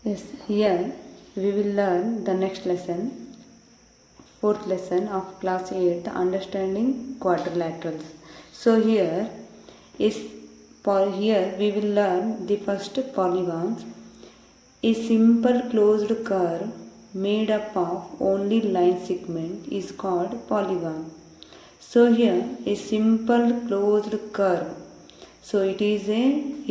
Yes, here we will learn the next lesson, fourth lesson of class 8, understanding quadrilaterals. So here we will learn the first polygons. A simple closed curve made up of only line segment is called polygon. So here a simple closed curve. So it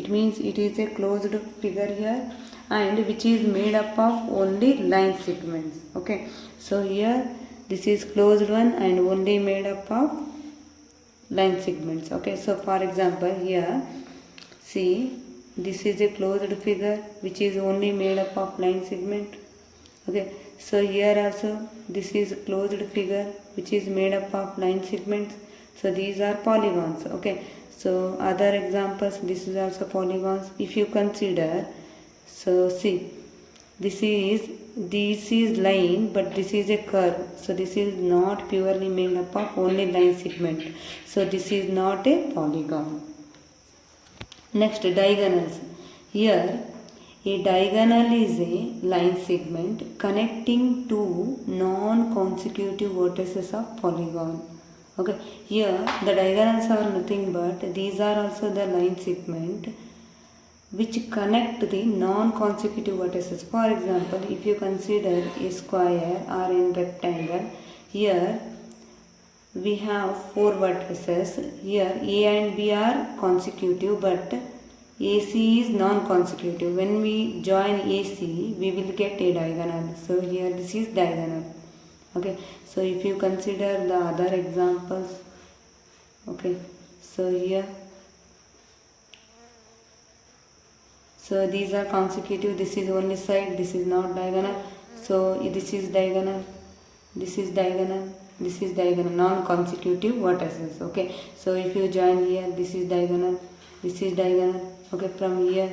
means it is a closed figure here, and which is made up of only line segments. Okay. So here this is closed one and only made up of line segments. Okay. So for example here, see, this is a closed figure which is only made up of line segment. Okay. So here also this is a closed figure which is made up of line segments. So these are polygons. Okay. So other examples, this is also polygons. If you consider, so see, this is line, but this is a curve. So this is not purely made up of only line segment. So this is not a polygon. Next, diagonals. Here a diagonal is a line segment connecting two non-consecutive vertices of polygon. Okay, here the diagonals are nothing but these are also the line segment which connect the non-consecutive vertices. For example, if you consider a square or a rectangle, here we have four vertices. Here A and B are consecutive, but AC is non-consecutive. When we join AC, we will get a diagonal. So here this is diagonal. Okay. So if you consider the other examples, okay. So here, so these are consecutive. This is only side. This is not diagonal. So this is diagonal. This is diagonal. This is diagonal, non-consecutive vertices. Okay. So if you join here, this is diagonal. This is diagonal. Okay. From here,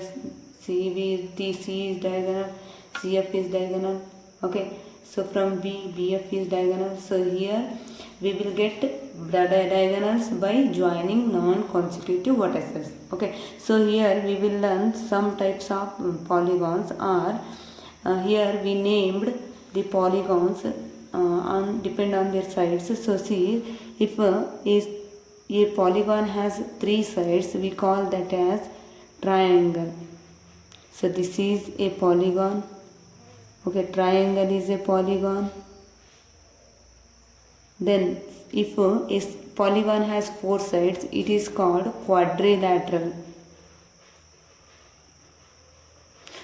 C is diagonal. CF is diagonal. Okay. So from BF is diagonal. So here we will get the diagonals by joining non-consecutive vertices. Okay. So here we will learn some types of polygons, or here we named the polygons depend on their sides. So see, if a polygon has three sides, we call that as triangle. So this is a polygon. Okay, triangle is a polygon. Then if a polygon has four sides, it is called quadrilateral.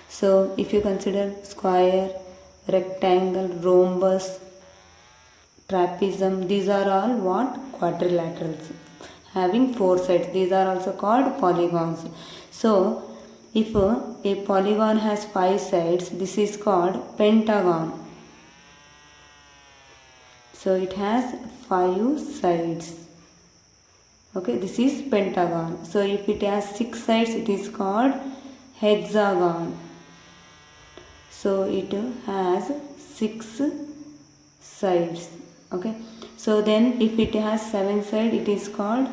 So if you consider square, rectangle, rhombus, trapezium, these are all what? Quadrilaterals having four sides. These are also called polygons. So if a polygon has five sides, this is called pentagon. So it has five sides. Okay, this is pentagon. So if it has six sides, it is called hexagon. So it has six sides. Okay. So then if it has seven sides, it is called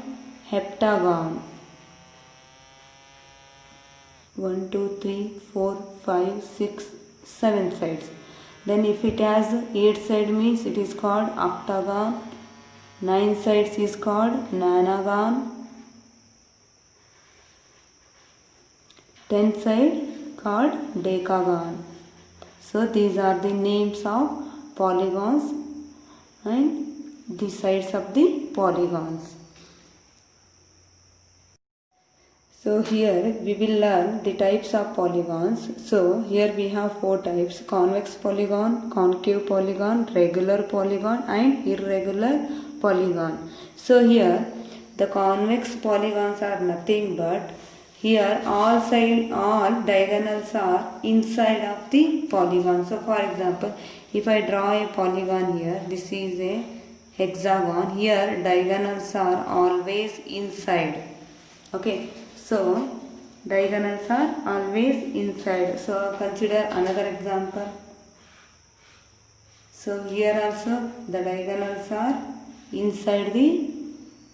heptagon. 1, 2, 3, 4, 5, 6, 7 sides. Then if it has 8 sides means it is called octagon. 9 sides is called nonagon. 10 sides called decagon. So these are the names of polygons and the sides of the polygons. So here we will learn the types of polygons. So here we have four types: convex polygon, concave polygon, regular polygon and irregular polygon. So here the convex polygons are nothing but here all diagonals are inside of the polygon. So for example, if I draw a polygon here, this is a hexagon. Here diagonals are always inside. Okay. So diagonals are always inside. So consider another example. So here also the diagonals are inside the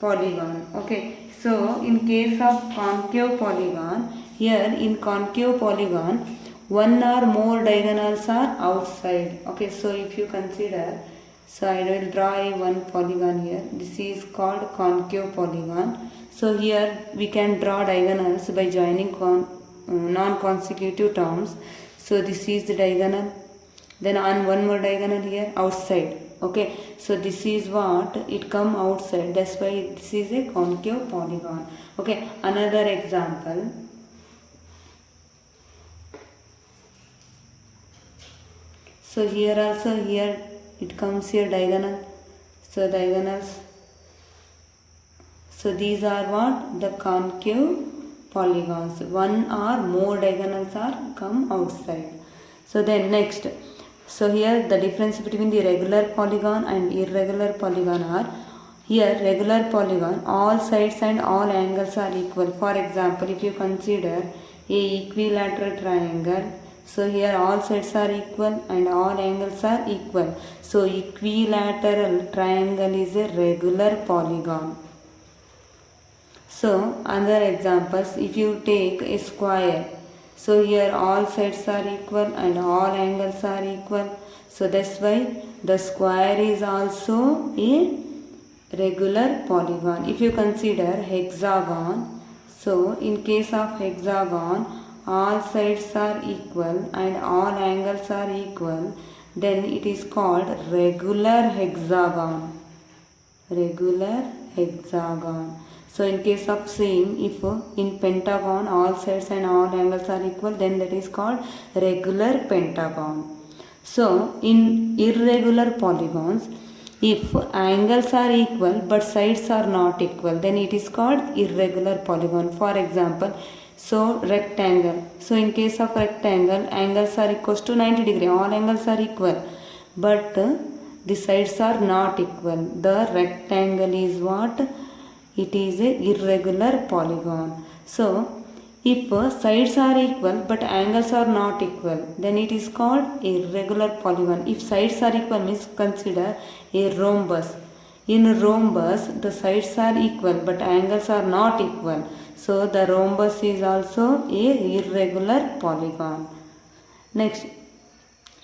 polygon. Okay. So in case of concave polygon, here in concave polygon, one or more diagonals are outside. Okay, so if you consider, so I will draw a one polygon here. This is called concave polygon. So here we can draw diagonals by joining non-consecutive terms. So this is the diagonal. Then on one more diagonal here, outside. Okay, so this is what it come outside. That's why this is a concave polygon. Okay, another example. So here also, here it comes here diagonal. So diagonals. So these are what? The concave polygons. One or more diagonals are come outside. So then next. So here the difference between the regular polygon and irregular polygon are, here regular polygon, all sides and all angles are equal. For example, if you consider a equilateral triangle, so here all sides are equal and all angles are equal. So equilateral triangle is a regular polygon. So another examples, if you take a square, so here all sides are equal and all angles are equal. So that's why the square is also a regular polygon. If you consider hexagon, so in case of hexagon, all sides are equal and all angles are equal, then it is called regular hexagon. Regular hexagon. So in case of same, if in pentagon all sides and all angles are equal, then that is called regular pentagon. So in irregular polygons, if angles are equal but sides are not equal, then it is called irregular polygon. For example, so rectangle. So in case of rectangle, angles are equal to 90 degree. All angles are equal, but the sides are not equal. The rectangle is what? It is a irregular polygon. So if sides are equal but angles are not equal, then it is called irregular polygon. If sides are equal means consider a rhombus. In a rhombus, the sides are equal but angles are not equal. So the rhombus is also a irregular polygon. Next,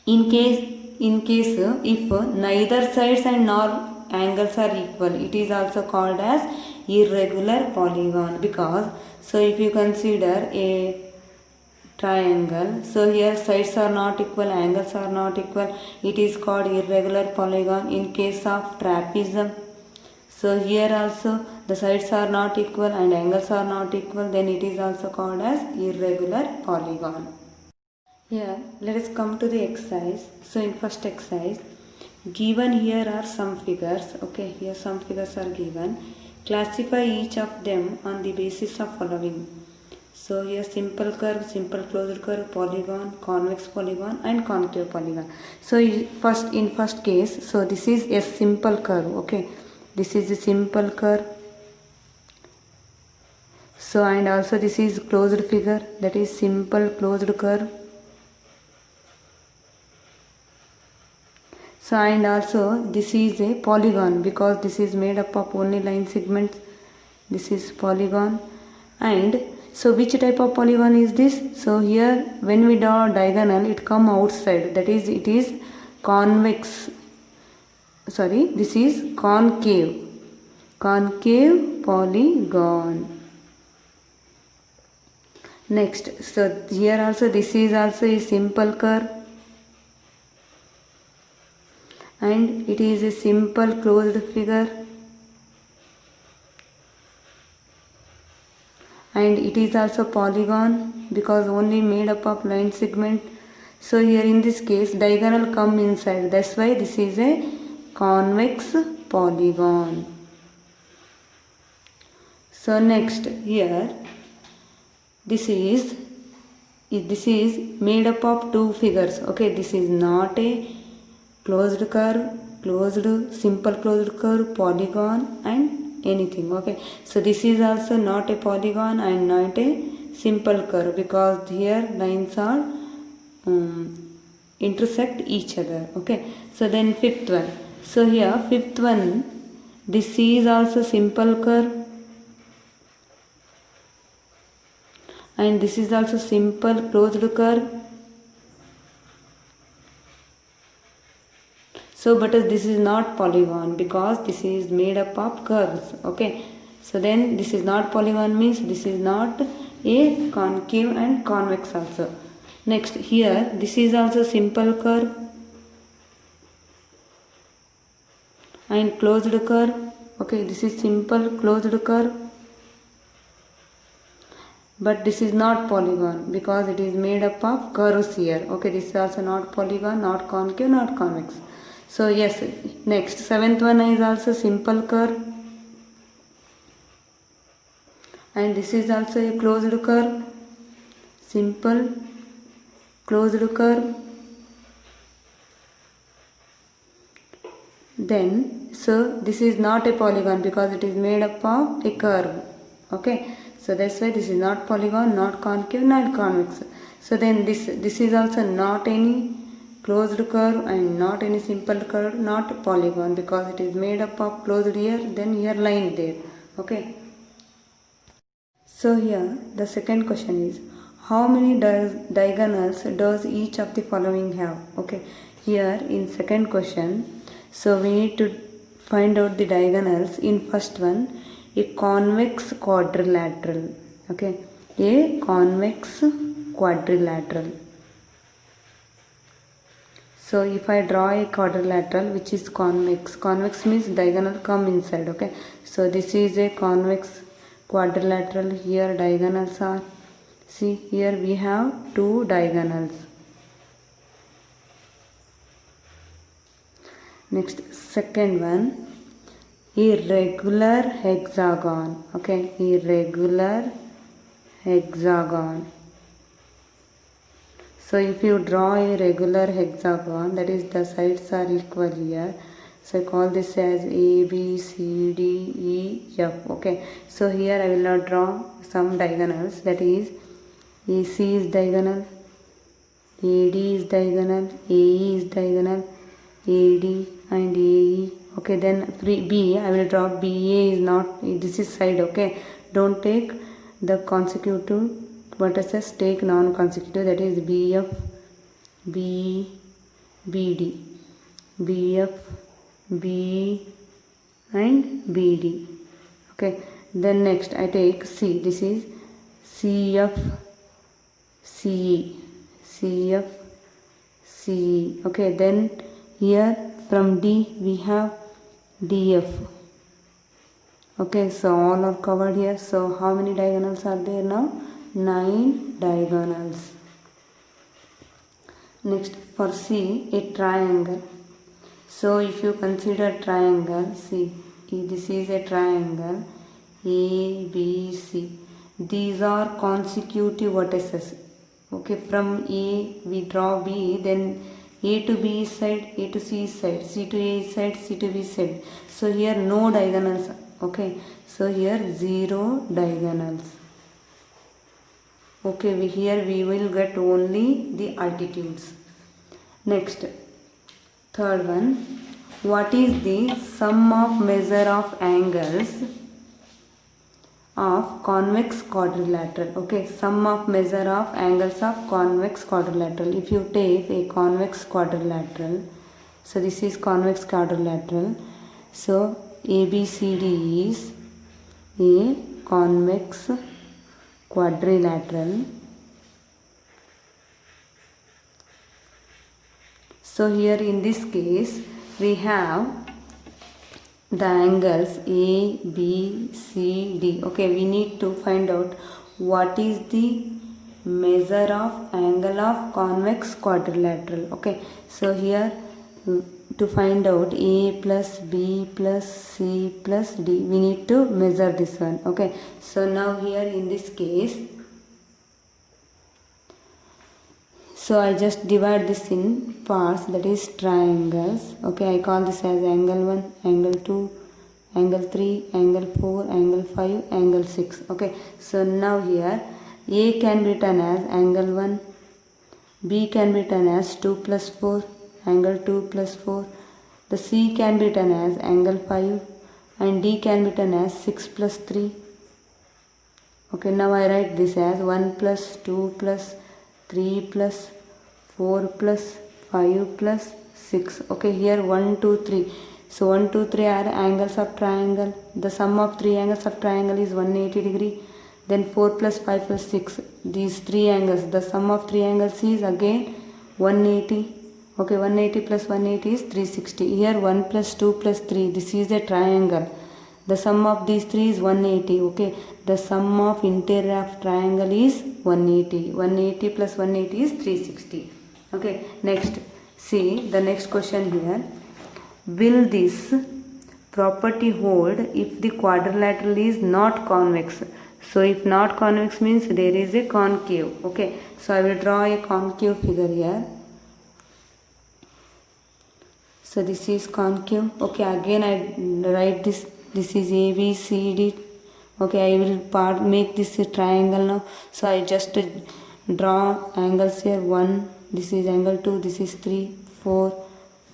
in case if neither sides and nor angles are equal, it is also called as irregular polygon. Because, so if you consider a triangle, so here sides are not equal, angles are not equal, it is called irregular polygon. In case of trapezium, so here also the sides are not equal and angles are not equal, then it is also called as irregular polygon. Here let us come to the exercise. So in first exercise, given here are some figures. Okay, here some figures are given. Classify each of them on the basis of following. So here simple curve, simple closed curve, polygon, convex polygon and concave polygon. So in first case, so this is a simple curve. Okay, this is a simple curve. So and also this is closed figure, that is simple closed curve. So and also this is a polygon because this is made up of only line segments. This is polygon. And so which type of polygon is this? So here when we draw diagonal, it come outside, that is it is convex. Sorry, this is concave polygon. Next, so here also this is also a simple curve and it is a simple closed figure and it is also polygon because only made up of line segment. So here in this case diagonal come inside, that's why this is a convex polygon. So next here this is made up of two figures. Okay, this is not a closed curve, simple closed curve, polygon and anything. Okay, so this is also not a polygon and not a simple curve because here lines are intersect each other. Okay, so then fifth one. So here fifth one, this is also simple curve and this is also simple closed curve So but this is not polygon because this is made up of curves. Okay, so then this is not polygon means this is not a concave and convex also. Next, here this is also simple curve and closed curve. Okay, this is simple closed curve, but this is not polygon because it is made up of curves here. Okay, this is also not polygon, not concave, not convex. So yes, next seventh one is also simple curve, and this is also a closed curve, simple closed curve. Then so this is not a polygon because it is made up of a curve. Okay, so that's why this is not polygon, not concave, not convex. So then this is also not any closed curve and not any simple curve, not polygon because it is made up of closed here, then here line there. Okay, so here the second question is, how many diagonals does each of the following have? Okay, here in second question, so we need to find out the diagonals. In first one, a convex quadrilateral. Okay, a convex quadrilateral. So if I draw a quadrilateral which is convex, convex means diagonal come inside. Okay, so this is a convex quadrilateral. Here diagonals are, see here we have two diagonals. Next, second one, irregular hexagon. Okay, irregular hexagon. So if you draw a regular hexagon, that is the sides are equal here. So I call this as A, B, C, D, E, F. Okay, so here I will not draw some diagonals. That is AC is diagonal, AD is diagonal, AE is diagonal, AD and AE. Okay, then B I will draw BA is not, this is side. Okay, don't take the consecutive vertices, take non-consecutive, that is BF, BE, BD, BF, BE and BD. Okay, then next I take C, this is CF, CE, CF, CE. Okay, then here from D we have DF. Okay, so all are covered here. So how many diagonals are there now? 9 diagonals. Next, for C, a triangle. So if you consider triangle, see, this is a triangle A, B, C. These are consecutive vertices. Okay, from A we draw B, then A to B side, A to C side, C to A side, C to B side. So here no diagonals. Okay, so here 0 diagonals. Okay, here we will get only the altitudes. Next, third one, what is the sum of measure of angles of convex quadrilateral? Okay, sum of measure of angles of convex quadrilateral. If you take a convex quadrilateral, so this is convex quadrilateral, so ABCD is a convex quadrilateral. So here in this case we have the angles A, B, C, D. Okay, we need to find out what is the measure of angle of convex quadrilateral. Okay, so here to find out A plus B plus C plus D, we need to measure this one. Okay, so now here in this case, so I just divide this in parts, that is triangles. Okay, I call this as angle 1, angle 2, angle 3, angle 4, angle 5, angle 6. Okay, so now here A can be written as angle 1, B can be written as 2 plus 4, angle 2 plus 4, the C can be written as angle 5 and D can be written as 6 plus 3. Okay, now I write this as 1 plus 2 plus 3 plus 4 plus 5 plus 6. Okay, here 1, 2, 3. So 1, 2, 3 are angles of triangle. The sum of three angles of triangle is 180 degree. Then 4 plus 5 plus 6. These three angles, the sum of three angles is again 180. Okay, 180 plus 180 is 360. Here 1 plus 2 plus 3. This is a triangle. The sum of these three is 180. Okay, the sum of interior of triangle is 180. 180 plus 180 is 360. Okay, next, see the next question here. Will this property hold if the quadrilateral is not convex? So if not convex means there is a concave. Okay, so I will draw a concave figure here. So this is concave. Okay, again I write this. This is A, B, C, D. Okay, I will make this a triangle now. So I just draw angles here. 1, this is angle 2, this is 3, 4,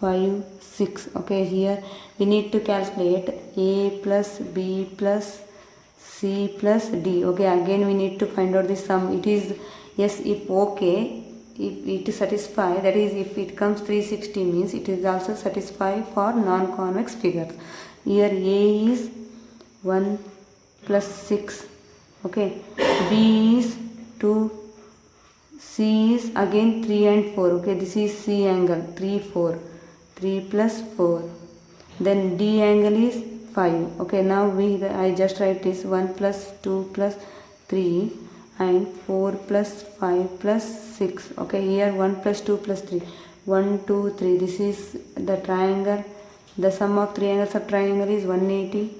5, 6. Okay, here we need to calculate A plus B plus C plus D. Okay, again we need to find out the sum. It is, yes, if okay, if it satisfy, that is if it comes 360 means it is also satisfy for non-convex figures. Here A is 1 plus 6. Okay, B is 2, C is again 3 and 4. Okay, this is C angle 3, 4. 3 plus 4. Then D angle is 5. Okay, now I just write this 1 plus 2 plus 3 and 4 plus 5 plus 6. Okay, here 1 plus 2 plus 3. 1, 2, 3. This is the triangle. The sum of three angles of triangle is 180.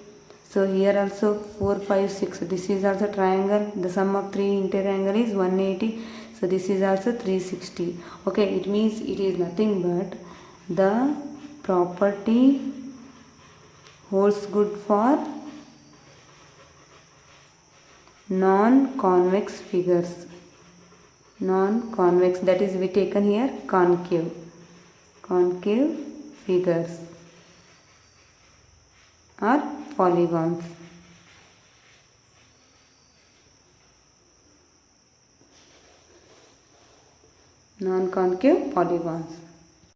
So here also 4, 5, 6. This is also triangle. The sum of three interior angle is 180. So this is also 360. Okay, it means it is nothing but the property holds good for non-convex figures. Non-convex, that is we taken here concave. Concave figures or polygons. Non-concave polygons.